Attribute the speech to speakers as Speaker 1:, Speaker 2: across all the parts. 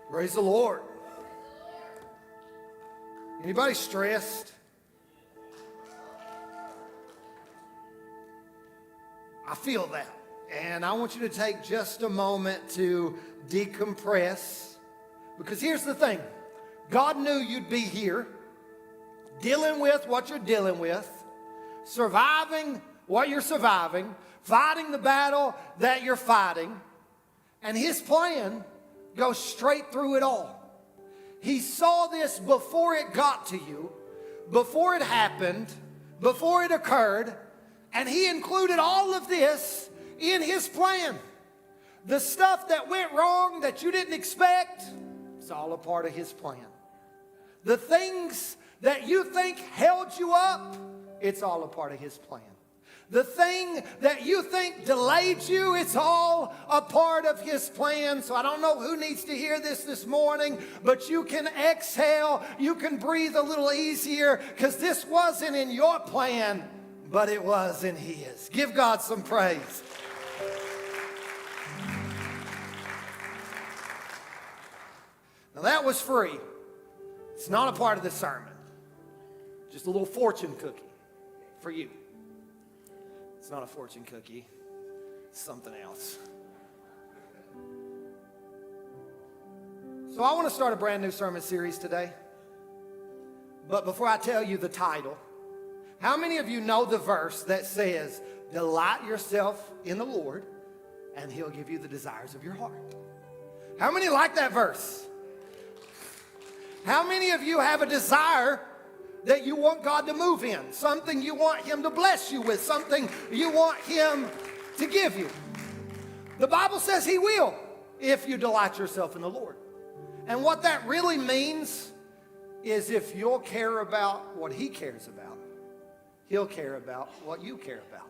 Speaker 1: Praise the Lord. Anybody stressed? I feel that. And I want you to take just a moment to decompress. Because here's the thing. God knew you'd be here, dealing with what you're dealing with, surviving what you're surviving, fighting the battle that you're fighting. And his plan goes straight through it all. He saw this before it got to you, before it happened, before it occurred, and he included all of this in his plan. The stuff that went wrong that you didn't expect, it's all a part of his plan. The things that you think held you up, it's all a part of his plan. The thing that you think delayed you, it's all a part of his plan. So I don't know who needs to hear this morning, but you can exhale, you can breathe a little easier, because this wasn't in your plan, but it was in his. Give God some praise. Now that was free. It's not a part of the sermon. Just a little fortune cookie for you. It's not a fortune cookie. It's something else. So I want to start a brand new sermon series today. But before I tell you the title, how many of you know the verse that says, delight yourself in the Lord and he'll give you the desires of your heart? How many like that verse? How many of you have a desire that you want God to move in? Something you want him to bless you with, something you want him to give you. The Bible says he will if you delight yourself in the Lord. And what that really means is if you'll care about what he cares about, he'll care about what you care about.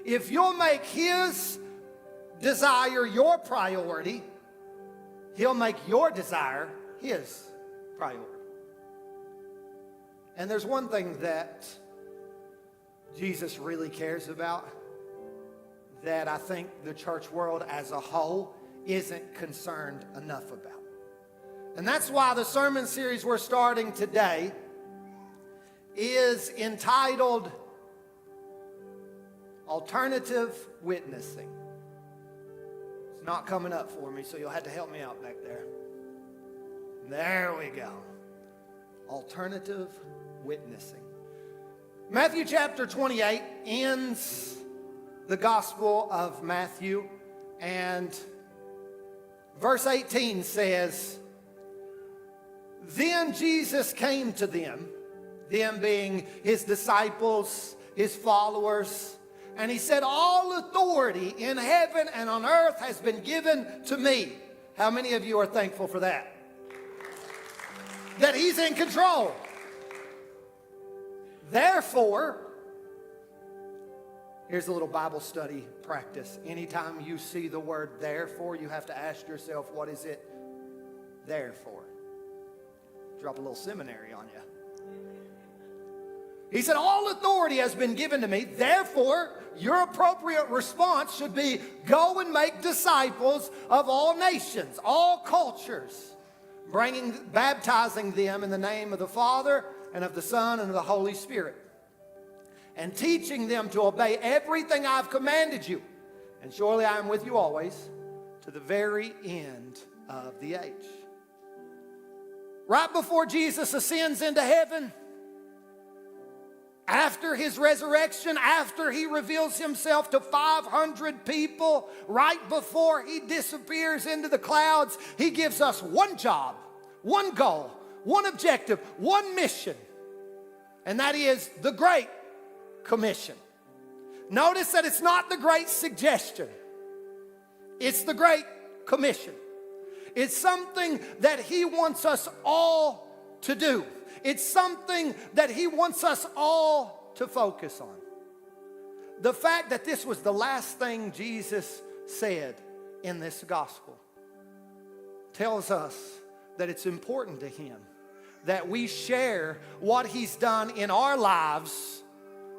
Speaker 1: If you'll make his desire your priority, he'll make your desire his priority. And there's one thing that Jesus really cares about that I think the church world as a whole isn't concerned enough about. And that's why the sermon series we're starting today is entitled Alternative Witnessing. It's not coming up for me, so you'll have to help me out back there. There we go. Alternative witnessing. Matthew chapter 28 ends the Gospel of Matthew, and verse 18 says, then Jesus came to them being his disciples, his followers, and he said, all authority in heaven and on earth has been given to me. How many of you are thankful for that? That he's in control. Therefore, here's a little Bible study practice. Anytime you see the word therefore, you have to ask yourself, what is it there for? Drop a little seminary on you. He said, all authority has been given to me. Therefore, your appropriate response should be, go and make disciples of all nations, all cultures, baptizing them in the name of the Father and of the Son and of the Holy Spirit, and teaching them to obey everything I've commanded you. And surely I am with you always to the very end of the age. Right before Jesus ascends into heaven, after his resurrection, after he reveals himself to 500 people, right before he disappears into the clouds, he gives us one job, one goal, one objective, one mission, and that is the Great Commission. Notice that it's not the Great Suggestion. It's the Great Commission. It's something that he wants us all to do. It's something that he wants us all to focus on. The fact that this was the last thing Jesus said in this gospel tells us that it's important to him that we share what he's done in our lives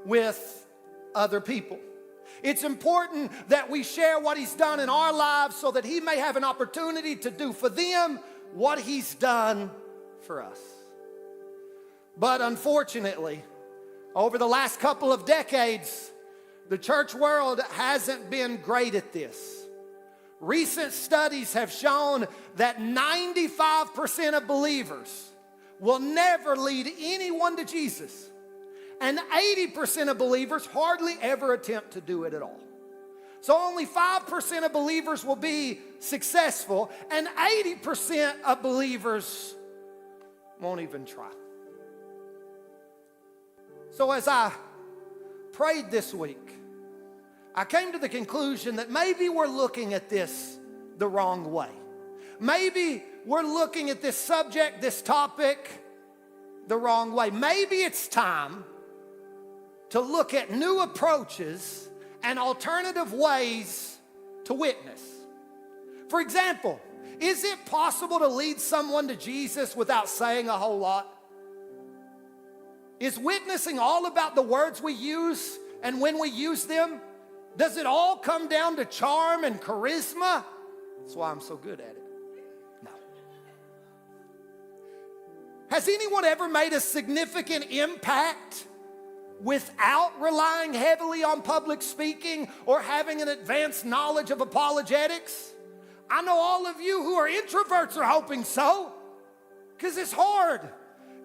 Speaker 1: with other people. It's important that we share what he's done in our lives so that he may have an opportunity to do for them what he's done for us. But unfortunately, over the last couple of decades, the church world hasn't been great at this. Recent studies have shown that 95% of believers will never lead anyone to Jesus. And 80% of believers hardly ever attempt to do it at all. So only 5% of believers will be successful, and 80% of believers won't even try. So as I prayed this week, I came to the conclusion that maybe we're looking at this the wrong way. Maybe we're looking at this subject, this topic, the wrong way. Maybe it's time to look at new approaches and alternative ways to witness. For example, is it possible to lead someone to Jesus without saying a whole lot? Is witnessing all about the words we use and when we use them? Does it all come down to charm and charisma? That's why I'm so good at it. No. Has anyone ever made a significant impact without relying heavily on public speaking or having an advanced knowledge of apologetics? I know all of you who are introverts are hoping so, because it's hard.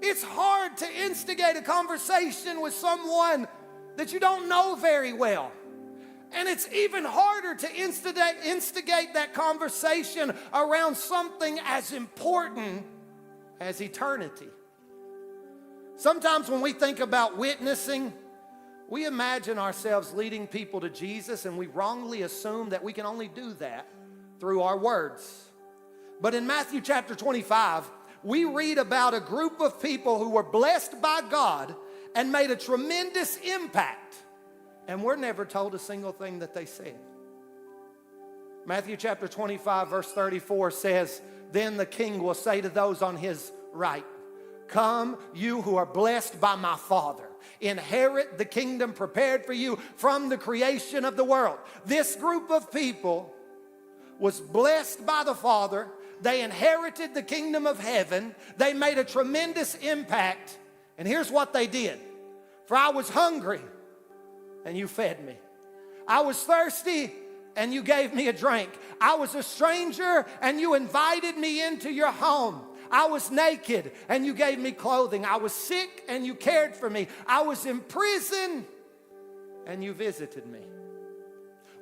Speaker 1: It's hard to instigate a conversation with someone that you don't know very well. And it's even harder to instigate that conversation around something as important as eternity. Sometimes when we think about witnessing, we imagine ourselves leading people to Jesus, and we wrongly assume that we can only do that through our words. But in Matthew chapter 25, we read about a group of people who were blessed by God and made a tremendous impact, and we're never told a single thing that they said. Matthew chapter 25 verse 34 says, "Then the king will say to those on his right, 'Come, you who are blessed by my Father. Inherit the kingdom prepared for you from the creation of the world.'" This group of people was blessed by the Father. They inherited the kingdom of heaven. They made a tremendous impact. And here's what they did. "For I was hungry, and you fed me. I was thirsty, and you gave me a drink. I was a stranger, and you invited me into your home. I was naked, and you gave me clothing. I was sick, and you cared for me. I was in prison, and you visited me."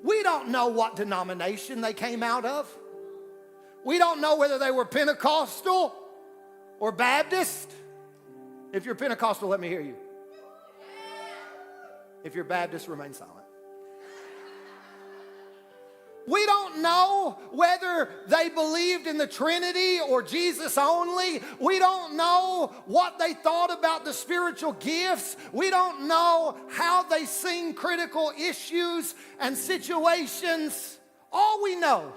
Speaker 1: We don't know what denomination they came out of. We don't know whether they were Pentecostal or Baptist. If you're Pentecostal, let me hear you. If you're Baptist, remain silent. We don't know whether they believed in the Trinity or Jesus only. We don't know what they thought about the spiritual gifts. We don't know how they seen critical issues and situations. All we know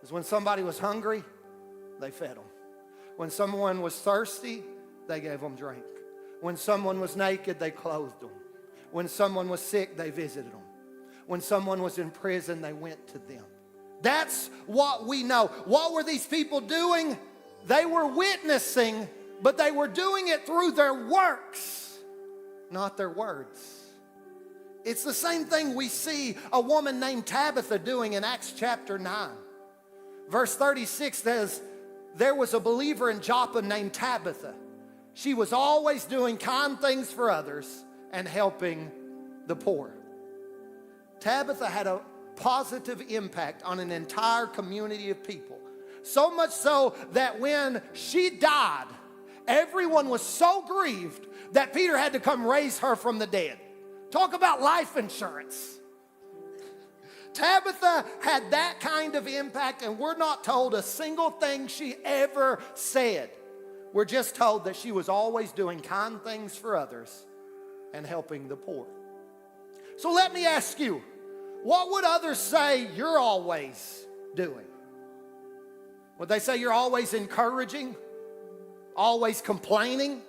Speaker 1: is when somebody was hungry, they fed them. When someone was thirsty, they gave them drink. When someone was naked, they clothed them. When someone was sick, they visited them. When someone was in prison, they went to them. That's what we know. What were these people doing? They were witnessing, but they were doing it through their works, not their words. It's the same thing we see a woman named Tabitha doing in Acts chapter 9. Verse 36 says, "There was a believer in Joppa named Tabitha. She was always doing kind things for others and helping the poor." Tabitha had a positive impact on an entire community of people. So much so that when she died, everyone was so grieved that Peter had to come raise her from the dead. Talk about life insurance. Tabitha had that kind of impact, and we're not told a single thing she ever said. We're just told that she was always doing kind things for others and helping the poor. So let me ask you, what would others say you're always doing? Would they say you're always encouraging, always complaining,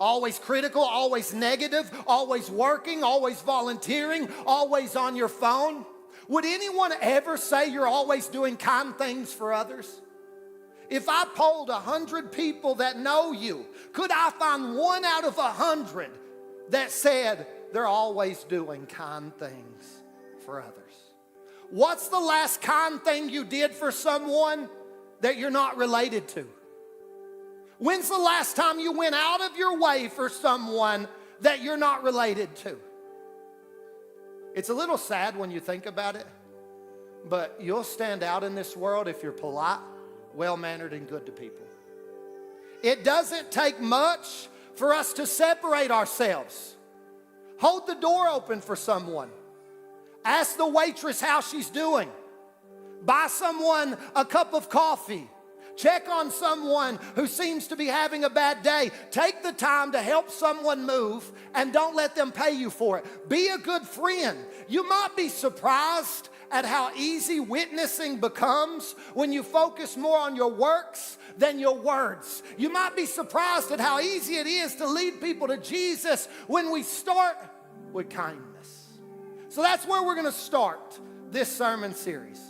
Speaker 1: always critical, always negative, always working, always volunteering, always on your phone? Would anyone ever say you're always doing kind things for others? If I polled 100 people that know you, could I find 1 out of 100 that said they're always doing kind things for others? What's the last kind thing you did for someone that you're not related to? When's the last time you went out of your way for someone that you're not related to? It's a little sad when you think about it, but you'll stand out in this world if you're polite, well-mannered, and good to people. It doesn't take much for us to separate ourselves. Hold the door open for someone. Ask the waitress how she's doing. Buy someone a cup of coffee. Check on someone who seems to be having a bad day. Take the time to help someone move and don't let them pay you for it. Be a good friend. You might be surprised at how easy witnessing becomes when you focus more on your works than your words. You might be surprised at how easy it is to lead people to Jesus when we start with kindness. So that's where we're going to start this sermon series,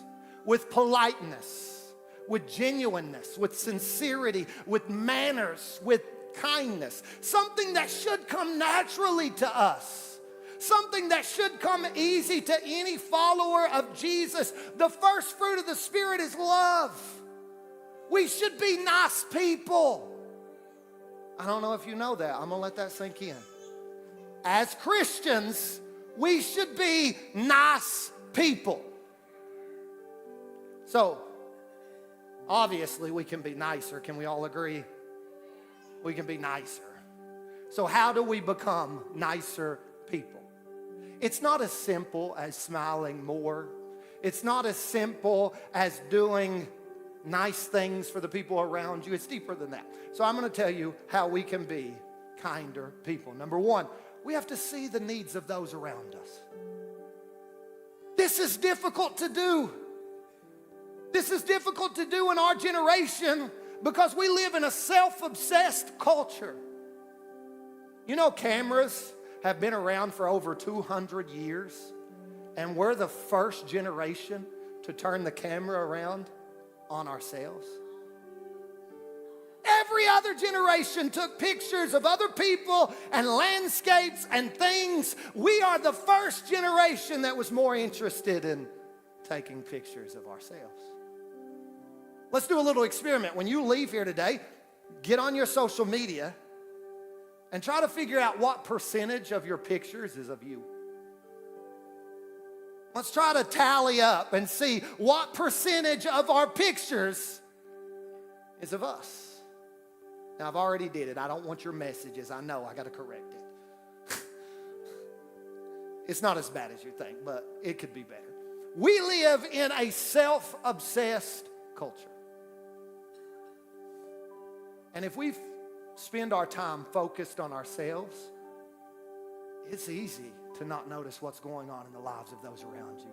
Speaker 1: with politeness, with genuineness, with sincerity, with manners, with kindness. Something that should come naturally to us. Something that should come easy to any follower of Jesus. The first fruit of the Spirit is love. We should be nice people. I don't know if you know that. I'm going to let that sink in. As Christians, we should be nice people. So, obviously, we can be nicer. Can we all agree? We can be nicer. So how do we become nicer people? It's not as simple as smiling more. It's not as simple as doing nice things for the people around you. It's deeper than that. So I'm going to tell you how we can be kinder people. Number one, we have to see the needs of those around us. This is difficult to do. This is difficult to do in our generation because we live in a self-obsessed culture. You know, cameras have been around for over 200 years, and we're the first generation to turn the camera around on ourselves. Every other generation took pictures of other people and landscapes and things. We are the first generation that was more interested in taking pictures of ourselves. Let's do a little experiment. When you leave here today, get on your social media and try to figure out what percentage of your pictures is of you. Let's try to tally up and see what percentage of our pictures is of us. Now, I've already did it. I don't want your messages. I know I got to correct it. It's not as bad as you think, but it could be better. We live in a self-obsessed culture. And if we spend our time focused on ourselves, it's easy to not notice what's going on in the lives of those around you.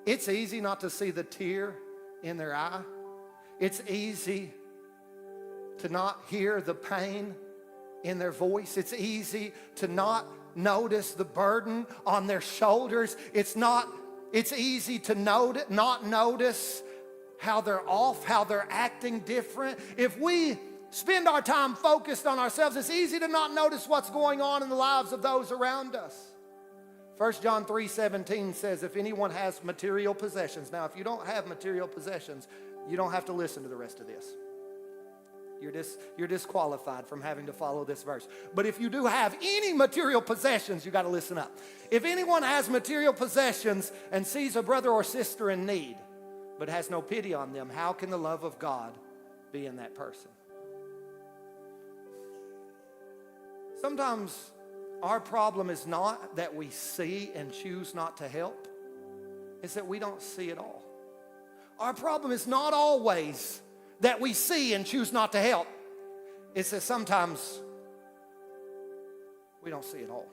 Speaker 1: It's easy not to see the tear in their eye. It's easy to not hear the pain in their voice. It's easy to not notice the burden on their shoulders. It's easy to not notice how they're off, how they're acting different. If we spend our time focused on ourselves, it's easy to not notice what's going on in the lives of those around us. 1 John 3:17 says, if anyone has material possessions. Now, if you don't have material possessions, you don't have to listen to the rest of this. You're disqualified from having to follow this verse. But if you do have any material possessions, you got to listen up. If anyone has material possessions and sees a brother or sister in need, but has no pity on them, how can the love of God be in that person? Sometimes our problem is not that we see and choose not to help. It's that we don't see at all. Our problem is not always that we see and choose not to help. It's that sometimes we don't see it all.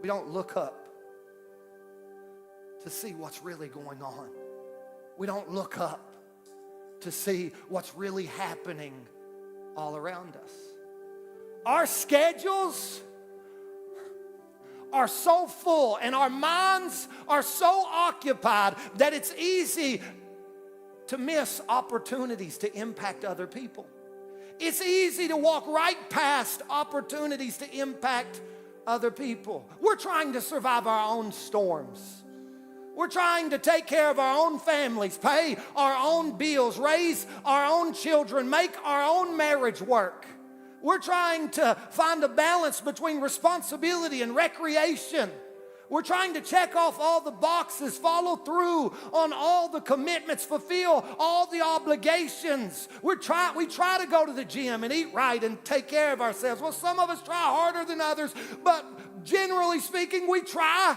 Speaker 1: We don't look up to see what's really going on. We don't look up to see what's really happening all around us. Our schedules are so full and our minds are so occupied that it's easy to miss opportunities to impact other people. It's easy to walk right past opportunities to impact other people. We're trying to survive our own storms. We're trying to take care of our own families, pay our own bills, raise our own children, make our own marriage work. We're trying to find a balance between responsibility and recreation. We're trying to check off all the boxes, follow through on all the commitments, fulfill all the obligations. We try to go to the gym and eat right and take care of ourselves. Well, some of us try harder than others, but generally speaking, we try.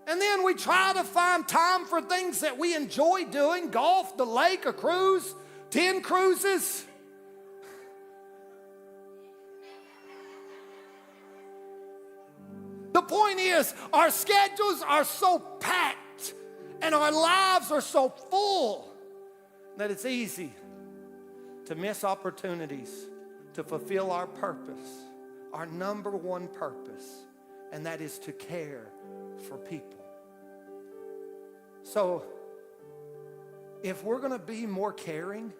Speaker 1: And then we try to find time for things that we enjoy doing: golf, the lake, a cruise, 10 cruises. The point is, our schedules are so packed and our lives are so full that it's easy to miss opportunities to fulfill our purpose, our number one purpose, and that is to care for people. So, if we're going to be more caring,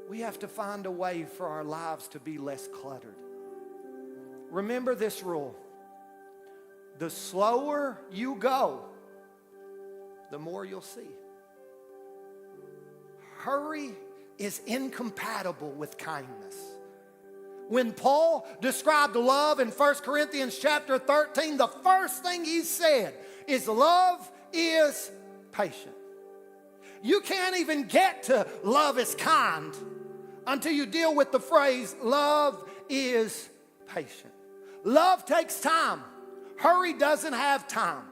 Speaker 1: we have to find a way for our lives to be less cluttered. Remember this rule: the slower you go, the more you'll see. Hurry is incompatible with kindness. When Paul described love in 1 Corinthians chapter 13, the first thing he said is love is patient. You can't even get to love is kind until you deal with the phrase love is patient. Love takes time. Hurry doesn't have time.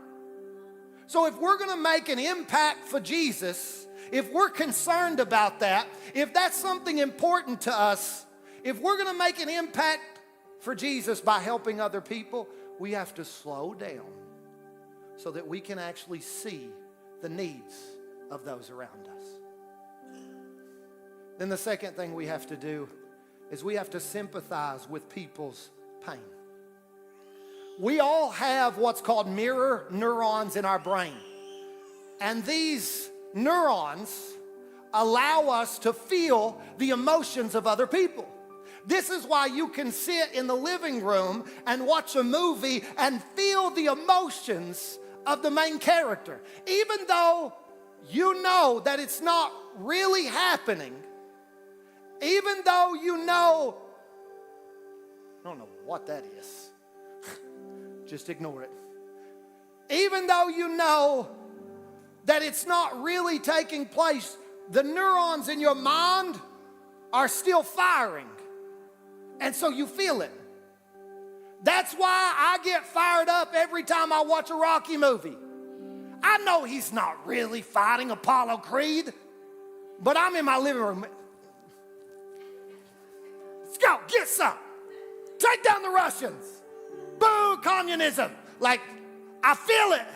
Speaker 1: So if we're going to make an impact for Jesus, if we're concerned about that, if that's something important to us, if we're going to make an impact for Jesus by helping other people, we have to slow down so that we can actually see the needs of those around us. Then the second thing we have to do is we have to sympathize with people's pain. We all have what's called mirror neurons in our brain. And these neurons allow us to feel the emotions of other people. This is why you can sit in the living room and watch a movie and feel the emotions of the main character. Even though you know that it's not really happening, even though you know, I don't know what that is. Just ignore it. Even though you know that it's not really taking place, the neurons in your mind are still firing. And so you feel it. That's why I get fired up every time I watch a Rocky movie. I know he's not really fighting Apollo Creed, but I'm in my living room. Let's go, get some. Take down the Russians. Boo, communism. Like, I feel it.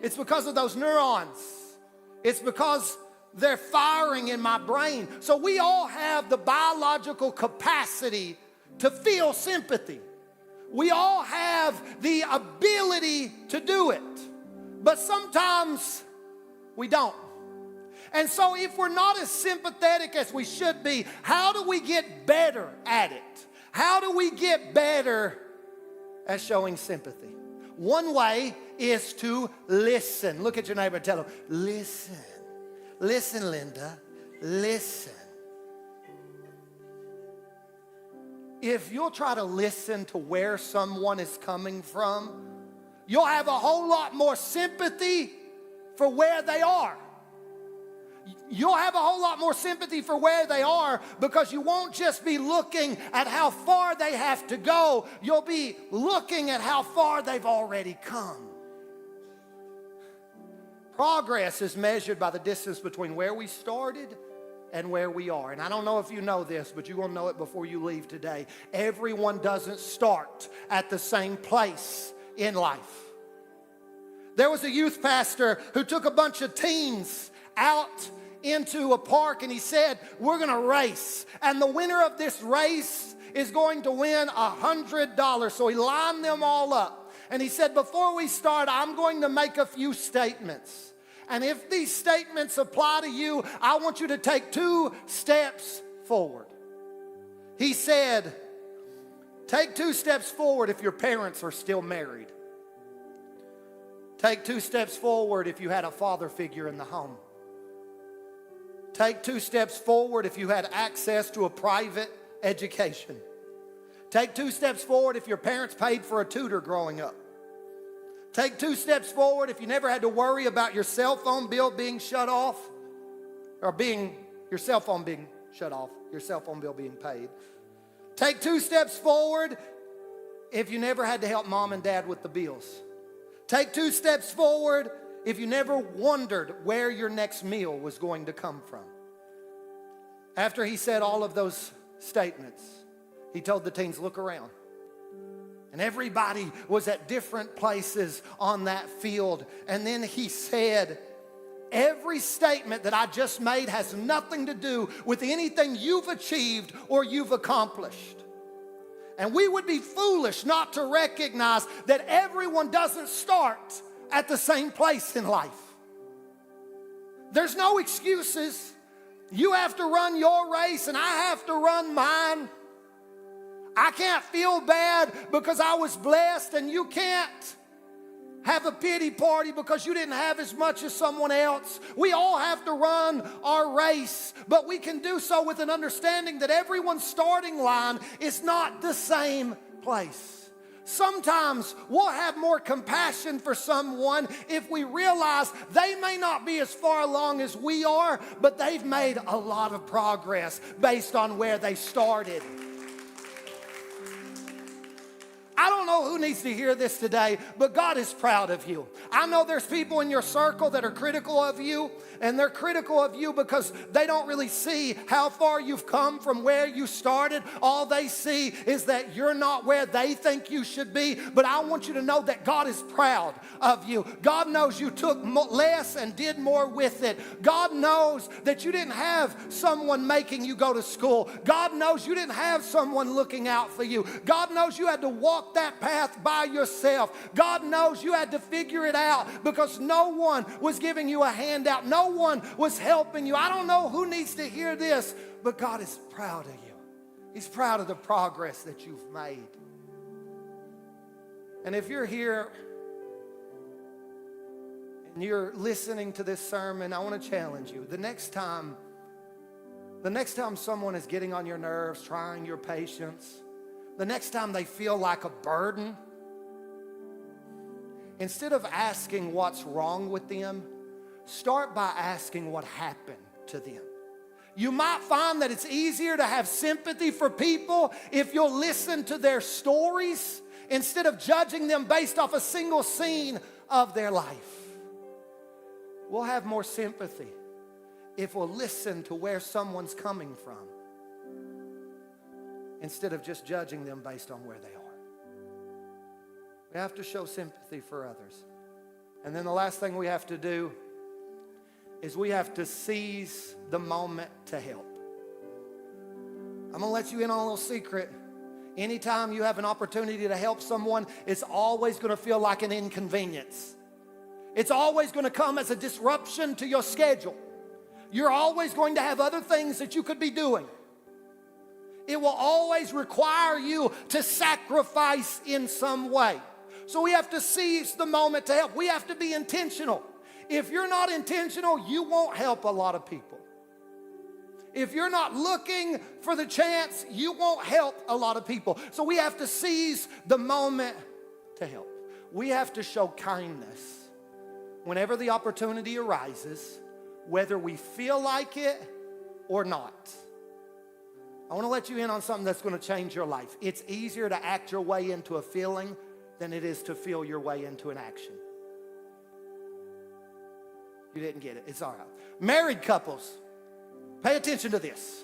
Speaker 1: It's because of those neurons. It's because they're firing in my brain. So we all have the biological capacity to feel sympathy. We all have the ability to do it. But sometimes we don't. And so if we're not as sympathetic as we should be, how do we get better at it? How do we get better at showing sympathy? One way is to listen. Look at your neighbor and tell them, listen. Listen, Linda. Listen. If you'll try to listen to where someone is coming from, you'll have a whole lot more sympathy for where they are. You'll have a whole lot more sympathy for where they are because you won't just be looking at how far they have to go. You'll be looking at how far they've already come. Progress is measured by the distance between where we started and where we are. And I don't know if you know this, but you're going to know it before you leave today. Everyone doesn't start at the same place in life. There was a youth pastor who took a bunch of teens out into a park and he said, we're going to race. And the winner of this race is going to win $100. So he lined them all up. And he said, before we start, I'm going to make a few statements. And if these statements apply to you, I want you to take 2 steps forward. He said, take 2 steps forward if your parents are still married. Take 2 steps forward if you had a father figure in the home. Take 2 steps forward if you had access to a private education. Take 2 steps forward if your parents paid for a tutor growing up. Take 2 steps forward if you never had to worry about your cell phone bill being shut off, or your cell phone being shut off, your cell phone bill being paid. Take 2 steps forward if you never had to help mom and dad with the bills. Take 2 steps forward if you never wondered where your next meal was going to come from. After he said all of those statements, he told the teens, look around. And everybody was at different places on that field. And then he said, every statement that I just made has nothing to do with anything you've achieved or you've accomplished. And we would be foolish not to recognize that everyone doesn't start at the same place in life. There's no excuses. You have to run your race and I have to run mine. I can't feel bad because I was blessed, and you can't have a pity party because you didn't have as much as someone else. We all have to run our race, but we can do so with an understanding that everyone's starting line is not the same place. Sometimes we'll have more compassion for someone if we realize they may not be as far along as we are, but they've made a lot of progress based on where they started. I don't know who needs to hear this today, but God is proud of you. I know there's people in your circle that are critical of you, and they're critical of you because they don't really see how far you've come from where you started. All they see is that you're not where they think you should be, but I want you to know that God is proud of you. God knows you took less and did more with it. God knows that you didn't have someone making you go to school. God knows you didn't have someone looking out for you. God knows you had to walk that path by yourself. God knows you had to figure it out because no one was giving you a handout. No one was helping you. I don't know who needs to hear this, but God is proud of you. He's proud of the progress that you've made. And if you're here and you're listening to this sermon, I want to challenge you. The next time someone is getting on your nerves, trying your patience, the next time they feel like a burden, instead of asking what's wrong with them, start by asking what happened to them. You might find that it's easier to have sympathy for people if you'll listen to their stories instead of judging them based off a single scene of their life. We'll have more sympathy if we'll listen to where someone's coming from instead of just judging them based on where they are. We have to show sympathy for others. And then the last thing we have to do is we have to seize the moment to help. I'm going to let you in on a little secret. Anytime you have an opportunity to help someone, it's always going to feel like an inconvenience. It's always going to come as a disruption to your schedule. You're always going to have other things that you could be doing. It will always require you to sacrifice in some way. So we have to seize the moment to help. We have to be intentional. If you're not intentional, you won't help a lot of people. If you're not looking for the chance, you won't help a lot of people. So we have to seize the moment to help. We have to show kindness whenever the opportunity arises, whether we feel like it or not. I want to let you in on something that's going to change your life. It's easier to act your way into a feeling than it is to feel your way into an action. You didn't get it. It's all right. Married couples, pay attention to this.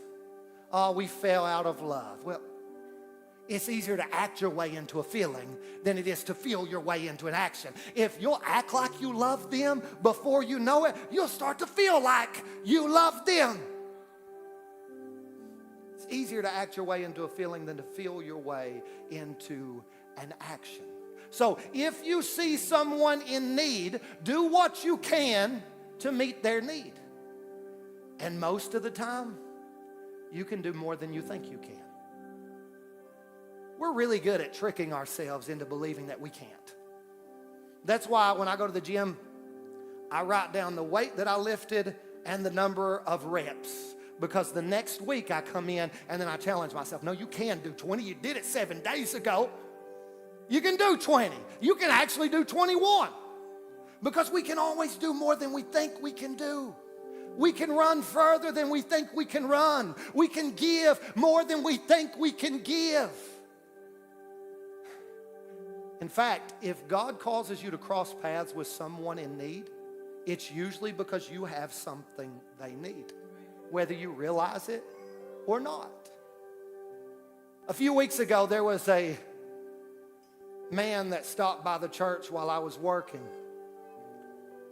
Speaker 1: Oh, we fell out of love. Well, it's easier to act your way into a feeling than it is to feel your way into an action. If you'll act like you love them before you know it, you'll start to feel like you love them. It's easier to act your way into a feeling than to feel your way into an action. So if you see someone in need, do what you can to meet their need. And most of the time, you can do more than you think you can. We're really good at tricking ourselves into believing that we can't. That's why when I go to the gym, I write down the weight that I lifted and the number of reps. Because the next week I come in and then I challenge myself. No, you can do 20. You did it 7 days ago. You can do 20. You can actually do 21. Because we can always do more than we think we can do. We can run further than we think we can run. We can give more than we think we can give. In fact, if God causes you to cross paths with someone in need, it's usually because you have something they need, whether you realize it or not. A few weeks ago, there was a man that stopped by the church while I was working.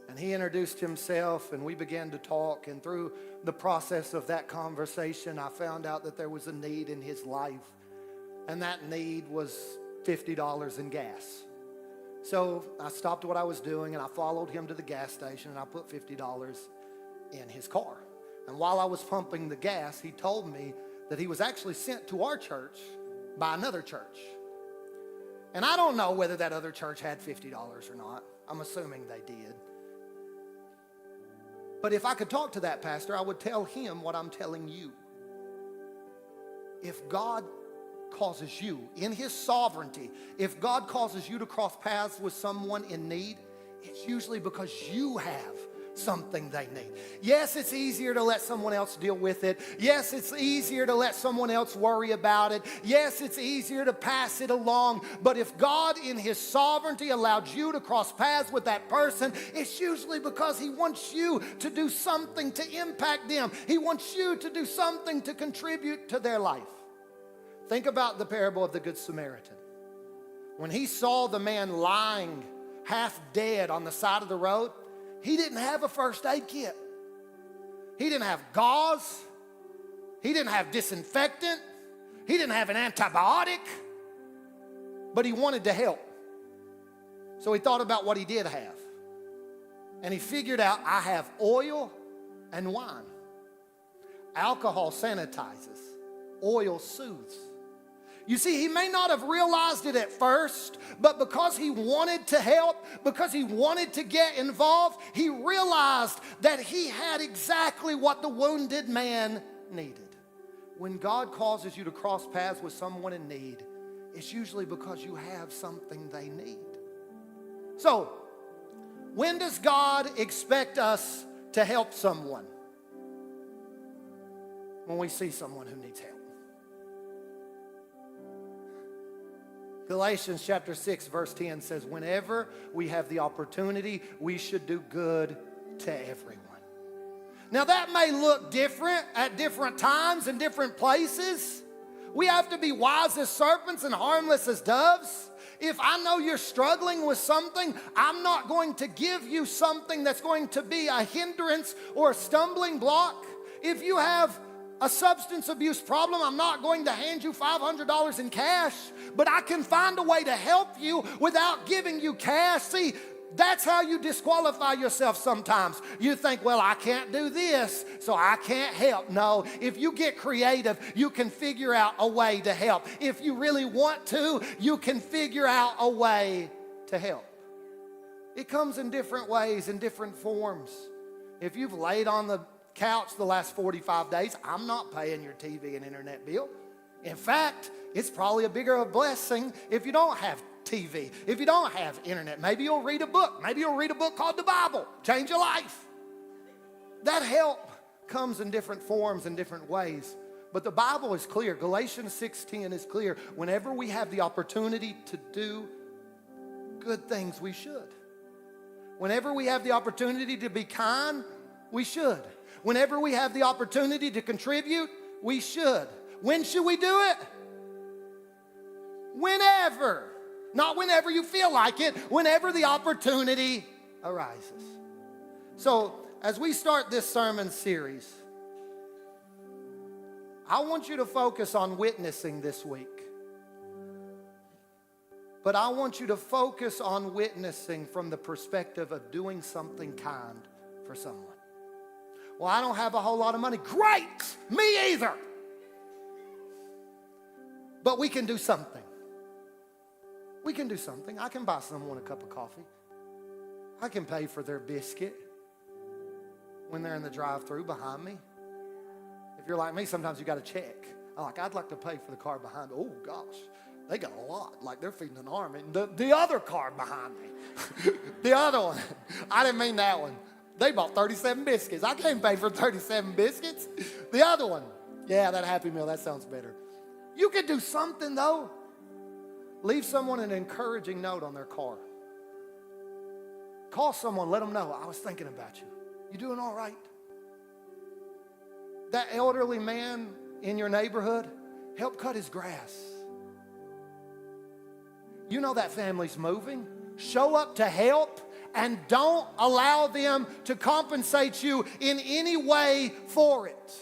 Speaker 1: And he introduced himself, and we began to talk. And through the process of that conversation, I found out that there was a need in his life. And that need was $50 in gas. So I stopped what I was doing, and I followed him to the gas station, and I put $50 in his car. And while I was pumping the gas, he told me that he was actually sent to our church by another church. And I don't know whether that other church had $50 or not. I'm assuming they did. But if I could talk to that pastor, I would tell him what I'm telling you. If God causes you, in his sovereignty, if God causes you to cross paths with someone in need, it's usually because you have something they need. Yes, it's easier to let someone else deal with it. Yes, it's easier to let someone else worry about it. Yes, it's easier to pass it along. But if God in his sovereignty allowed you to cross paths with that person, it's usually because he wants you to do something to impact them. He wants you to do something to contribute to their life. Think about the parable of the Good Samaritan. When he saw the man lying half dead on the side of the road, he didn't have a first aid kit. He didn't have gauze. He didn't have disinfectant. He didn't have an antibiotic. But he wanted to help. So he thought about what he did have. And he figured out, I have oil and wine. Alcohol sanitizes. Oil soothes. You see, he may not have realized it at first, but because he wanted to help, because he wanted to get involved, he realized that he had exactly what the wounded man needed. When God causes you to cross paths with someone in need, it's usually because you have something they need. So, when does God expect us to help someone? When we see someone who needs help. Galatians chapter 6 verse 10 says, whenever we have the opportunity, we should do good to everyone. Now that may look different at different times and different places. We have to be wise as serpents and harmless as doves. If I know you're struggling with something, I'm not going to give you something that's going to be a hindrance or a stumbling block. If you have a substance abuse problem, I'm not going to hand you $500 in cash, but I can find a way to help you without giving you cash. See, that's how you disqualify yourself sometimes. You think, well, I can't do this, so I can't help. No, if you get creative, you can figure out a way to help. If you really want to, you can figure out a way to help. It comes in different ways, in different forms. If you've laid on the couch the last 45 days, I'm not paying your TV and internet bill. In fact, it's probably a bigger blessing if you don't have TV, if you don't have internet. Maybe you'll read a book. Maybe you'll read a book called the Bible. Change your life. That help comes in different forms and different ways. But the Bible is clear. Galatians 6:10 is clear. Whenever we have the opportunity to do good things, we should. Whenever we have the opportunity to be kind, we should. Whenever we have the opportunity to contribute, we should. When should we do it? Whenever. Not whenever you feel like it, whenever the opportunity arises. So, as we start this sermon series, I want you to focus on witnessing this week. But I want you to focus on witnessing from the perspective of doing something kind for someone. Well, I don't have a whole lot of money. Great! Me either. But we can do something. We can do something. I can buy someone a cup of coffee. I can pay for their biscuit when they're in the drive-thru behind me. If you're like me, sometimes you got to check. I'd like to pay for the car behind. Oh, gosh, they got a lot. Like they're feeding an army. The other car behind me. The other one. I didn't mean that one. They bought 37 biscuits. I can't pay for 37 biscuits. The other one. Yeah, that Happy Meal, that sounds better. You could do something, though. Leave someone an encouraging note on their car. Call someone, let them know, I was thinking about you. You doing all right? That elderly man in your neighborhood, help cut his grass. You know that family's moving. Show up to help and don't allow them to compensate you in any way for it.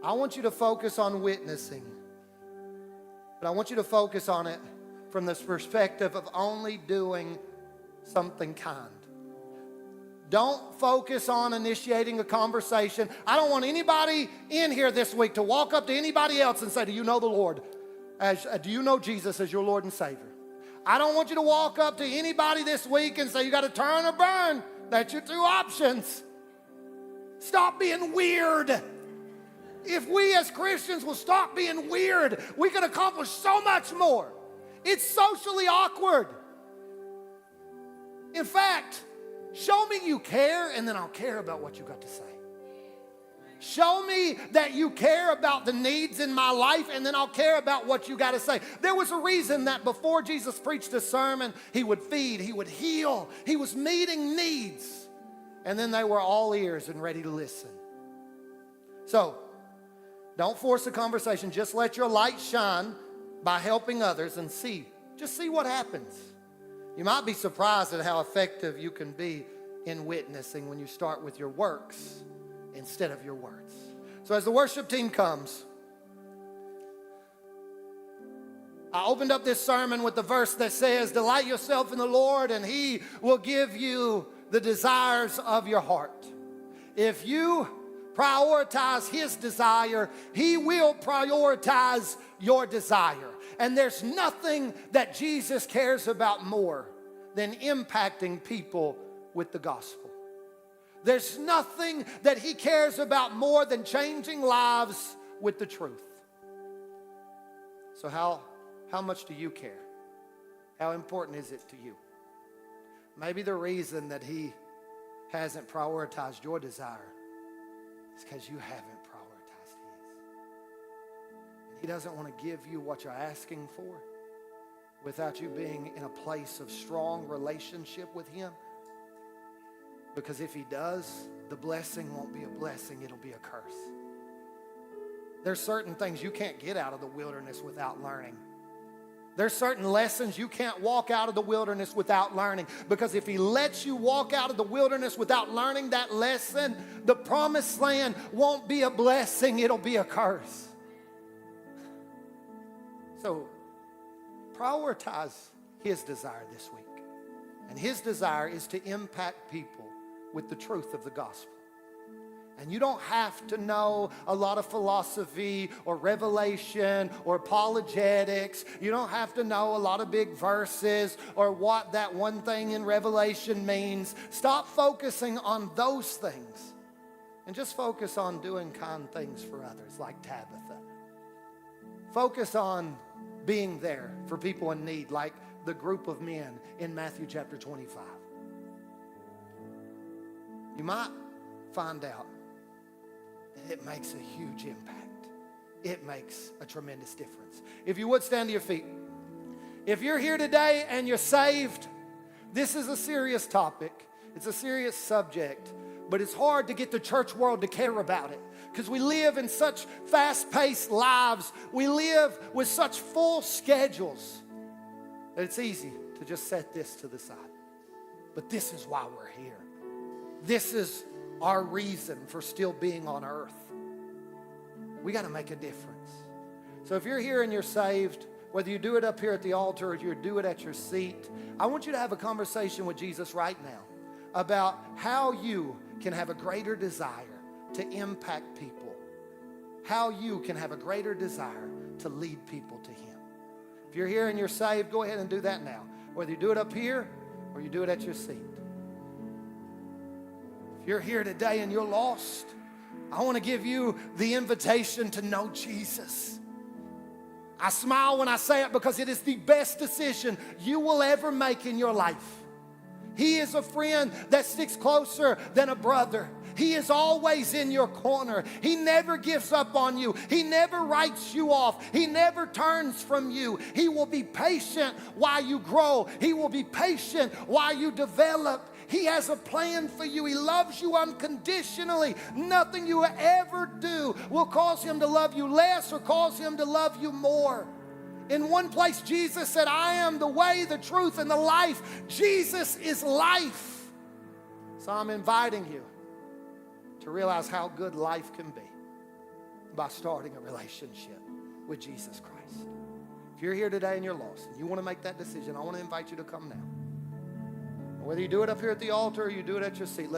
Speaker 1: I want you to focus on witnessing, but I want you to focus on it from this perspective of only doing something kind. Don't focus on initiating a conversation. I don't want anybody in here this week to walk up to anybody else and say, do you know the Lord? Do you know Jesus as your Lord and Savior? I don't want you to walk up to anybody this week and say, you got to turn or burn. That's your two options. Stop being weird. If we as Christians will stop being weird, we can accomplish so much more. It's socially awkward. In fact, show me you care, and then I'll care about what you got to say. Show me that you care about the needs in my life, and then I'll care about what you got to say. There was a reason that before Jesus preached a sermon, he would feed, he would heal. He was meeting needs. And then they were all ears and ready to listen. So, don't force a conversation. Just let your light shine by helping others and just see what happens. You might be surprised at how effective you can be in witnessing when you start with your works instead of your words. So as the worship team comes, I opened up this sermon with the verse that says, delight yourself in the Lord and he will give you the desires of your heart. If you prioritize his desire, he will prioritize your desire. And there's nothing that Jesus cares about more than impacting people with the gospel. There's nothing that he cares about more than changing lives with the truth. So how much do you care? How important is it to you? Maybe the reason that he hasn't prioritized your desire is because you haven't prioritized his. And he doesn't want to give you what you're asking for without you being in a place of strong relationship with him. Because if he does, the blessing won't be a blessing, it'll be a curse. There's certain things you can't get out of the wilderness without learning. There's certain lessons you can't walk out of the wilderness without learning. Because if he lets you walk out of the wilderness without learning that lesson, the promised land won't be a blessing, it'll be a curse. So prioritize his desire this week. And his desire is to impact people with the truth of the gospel. And you don't have to know a lot of philosophy or revelation or apologetics. You don't have to know a lot of big verses or what that one thing in Revelation means. Stop focusing on those things and just focus on doing kind things for others, like Tabitha. Focus on being there for people in need, like the group of men in Matthew chapter 25. You might find out it makes a huge impact. It makes a tremendous difference. If you would stand to your feet. If you're here today and you're saved, this is a serious topic. It's a serious subject, but it's hard to get the church world to care about it because we live in such fast-paced lives. We live with such full schedules that it's easy to just set this to the side. But this is why we're here. This is our reason for still being on earth. We got to make a difference. So if you're here and you're saved, Whether you do it up here at the altar or you do it at your seat, I want you to have a conversation with Jesus right now about how you can have a greater desire to impact people, how you can have a greater desire to lead people to Him. If you're here and you're saved, go ahead and do that now, whether you do it up here or you do it at your seat. If you're here today and you're lost, I want to give you the invitation to know Jesus. I smile when I say it because it is the best decision you will ever make in your life. He is a friend that sticks closer than a brother. He is always in your corner. He never gives up on you. He never writes you off. He never turns from you. He will be patient while you grow. He will be patient while you develop. He has a plan for you. He loves you unconditionally. Nothing you ever do will cause Him to love you less or cause Him to love you more. In one place, Jesus said, I am the way, the truth, and the life. Jesus is life. So I'm inviting you to realize how good life can be by starting a relationship with Jesus Christ. If you're here today and you're lost and you want to make that decision, I want to invite you to come now. Whether you do it up here at the altar or you do it at your seat,